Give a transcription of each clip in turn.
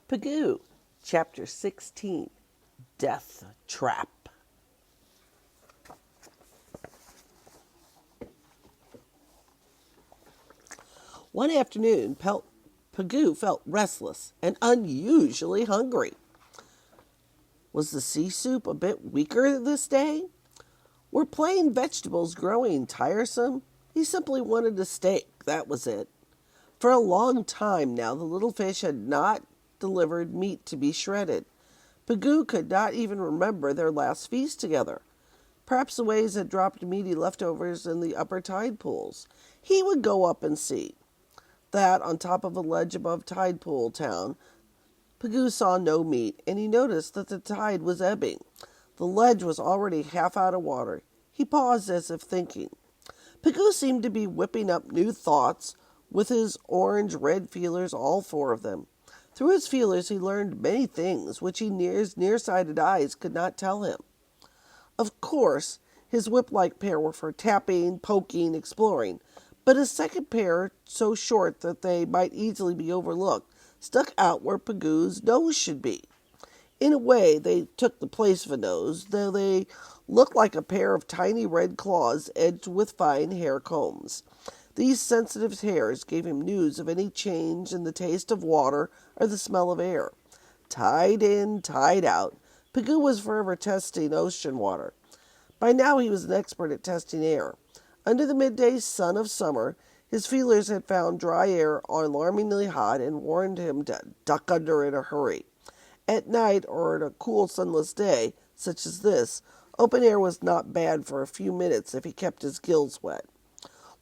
Pagoo Chapter 16, Death Trap. One afternoon, Pagoo felt restless and unusually hungry. Was the sea soup a bit weaker this day? Were plain vegetables growing tiresome? He simply wanted a steak, that was it. For a long time now, the little fish had not delivered meat to be shredded. Pagoo could not even remember their last feast together. Perhaps the waves had dropped meaty leftovers in the upper tide pools. He would go up and see. That, on top of a ledge above Tide Pool Town, Pagoo saw no meat, and he noticed that the tide was ebbing. The ledge was already half out of water. He paused as if thinking. Pagoo seemed to be whipping up new thoughts with his orange-red feelers, all four of them. Through his feelers he learned many things which his nearsighted eyes could not tell him. Of course, his whip-like pair were for tapping, poking, exploring, but a second pair, so short that they might easily be overlooked, stuck out where Pagoo's nose should be. In a way, they took the place of a nose, though they looked like a pair of tiny red claws edged with fine hair combs. These sensitive hairs gave him news of any change in the taste of water or the smell of air. Tide in, tide out, Pagoo was forever testing ocean water. By now he was an expert at testing air. Under the midday sun of summer, his feelers had found dry air alarmingly hot and warned him to duck under in a hurry. At night, or on a cool, sunless day, such as this, open air was not bad for a few minutes if he kept his gills wet.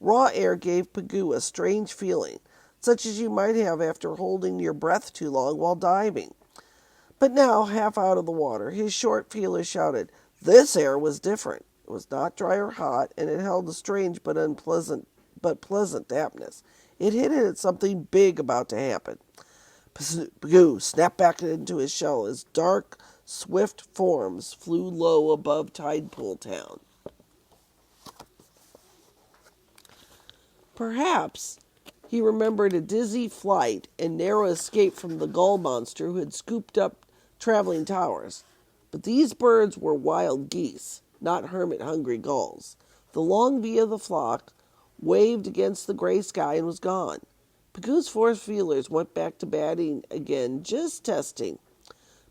Raw air gave Pagoo a strange feeling, such as you might have after holding your breath too long while diving. But now, half out of the water, his short feelers shouted, this air was different. It was not dry or hot, and it held a strange but pleasant dampness. It hinted at something big about to happen. Pagoo snapped back into his shell as dark, swift forms flew low above Tide Pool Town. Perhaps he remembered a dizzy flight and narrow escape from the gull monster who had scooped up traveling towers. But these birds were wild geese, not hermit-hungry gulls. The long V of the flock waved against the gray sky and was gone. Pagoo's four feelers went back to batting again, just testing.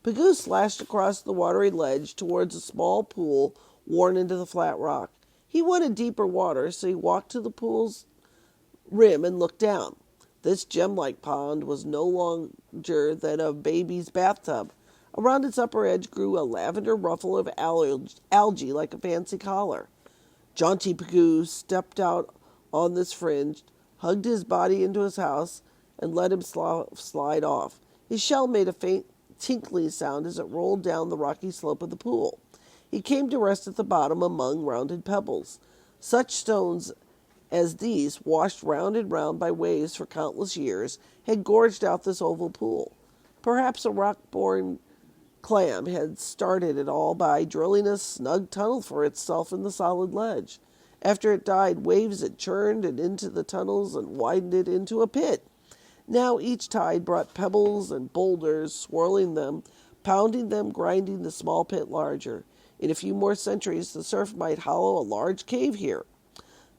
Pagoo slashed across the watery ledge towards a small pool worn into the flat rock. He wanted deeper water, so he walked to the pool's rim and looked down. This gem-like pond was no longer than a baby's bathtub. Around its upper edge grew a lavender ruffle of algae like a fancy collar. Jaunty Pagoo stepped out on this fringe, hugged his body into his house, and let him slide off. His shell made a faint tinkling sound as it rolled down the rocky slope of the pool. He came to rest at the bottom among rounded pebbles. Such stones as these, washed round and round by waves for countless years, had gorged out this oval pool. Perhaps a rock-born clam had started it all by drilling a snug tunnel for itself in the solid ledge. After it died, waves had churned it into the tunnels and widened it into a pit. Now each tide brought pebbles and boulders, swirling them, pounding them, grinding the small pit larger. In a few more centuries, the surf might hollow a large cave here.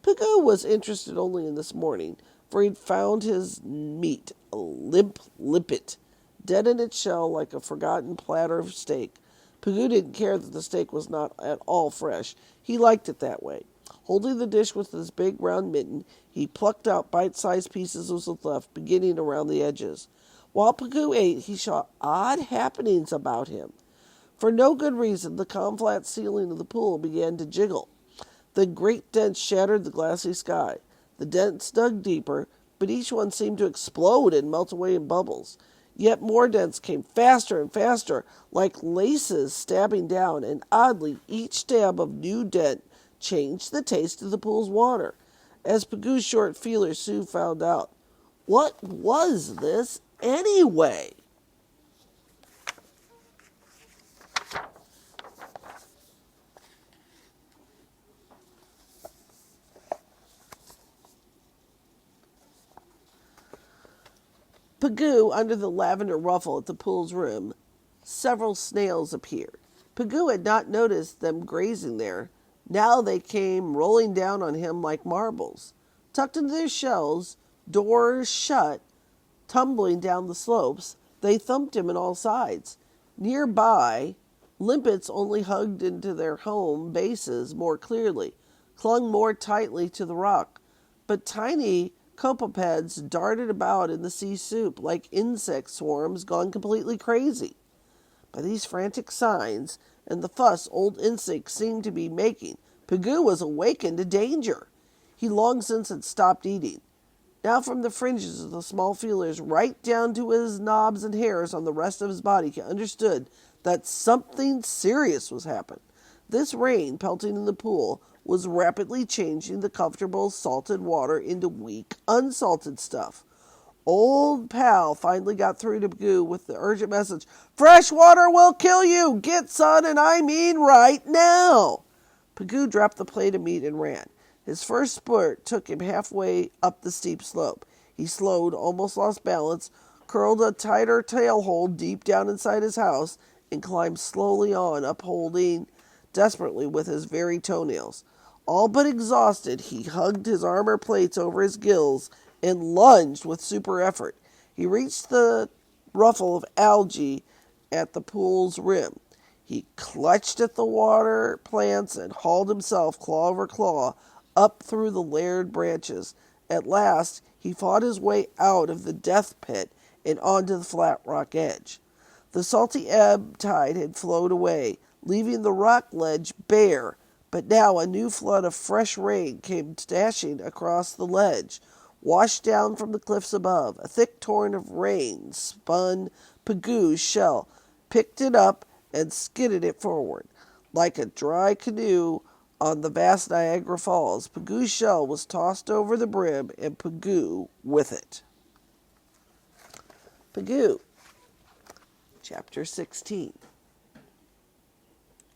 Pagoo was interested only in this morning, for he'd found his meat, a limp limpet, dead in its shell like a forgotten platter of steak. Pagoo didn't care that the steak was not at all fresh. He liked it that way. Holding the dish with his big round mitten, he plucked out bite-sized pieces of what's left, beginning around the edges. While Pagoo ate, he saw odd happenings about him. For no good reason, the calm flat ceiling of the pool began to jiggle. The great dents shattered the glassy sky. The dents dug deeper, but each one seemed to explode and melt away in bubbles. Yet more dents came faster and faster, like laces stabbing down, and oddly, each stab of new dent changed the taste of the pool's water. As Pagoo's short feelers soon found out, what was this anyway? Pagoo, under the lavender ruffle at the pool's rim, several snails appeared. Pagoo had not noticed them grazing there. Now they came rolling down on him like marbles. Tucked into their shells, doors shut, tumbling down the slopes, they thumped him on all sides. Nearby, limpets only hugged into their home bases more clearly, clung more tightly to the rock. But tiny copepeds darted about in the sea soup like insect swarms gone completely crazy. By these frantic signs and the fuss old insects seemed to be making, Pagoo was awakened to danger. He long since had stopped eating. Now from the fringes of the small feelers right down to his knobs and hairs on the rest of his body, he understood that something serious was happening. This rain pelting in the pool was rapidly changing the comfortable salted water into weak, unsalted stuff. Old pal finally got through to Pagoo with the urgent message, "Fresh water will kill you! Get sun, and I mean right now!" Pagoo dropped the plate of meat and ran. His first spurt took him halfway up the steep slope. He slowed, almost lost balance, curled a tighter tailhold deep down inside his house, and climbed slowly on, upholding desperately with his very toenails. All but exhausted, he hugged his armor plates over his gills and lunged with super effort. He reached the ruffle of algae at the pool's rim. He clutched at the water plants and hauled himself, claw over claw, up through the layered branches. At last, he fought his way out of the death pit and onto the flat rock edge. The salty ebb tide had flowed away, leaving the rock ledge bare, but now a new flood of fresh rain came dashing across the ledge, washed down from the cliffs above. A thick torrent of rain spun Pagoo's shell, picked it up, and skidded it forward. Like a dry canoe on the vast Niagara Falls, Pagoo's shell was tossed over the brim, and Pagoo with it. Pagoo, Chapter 16.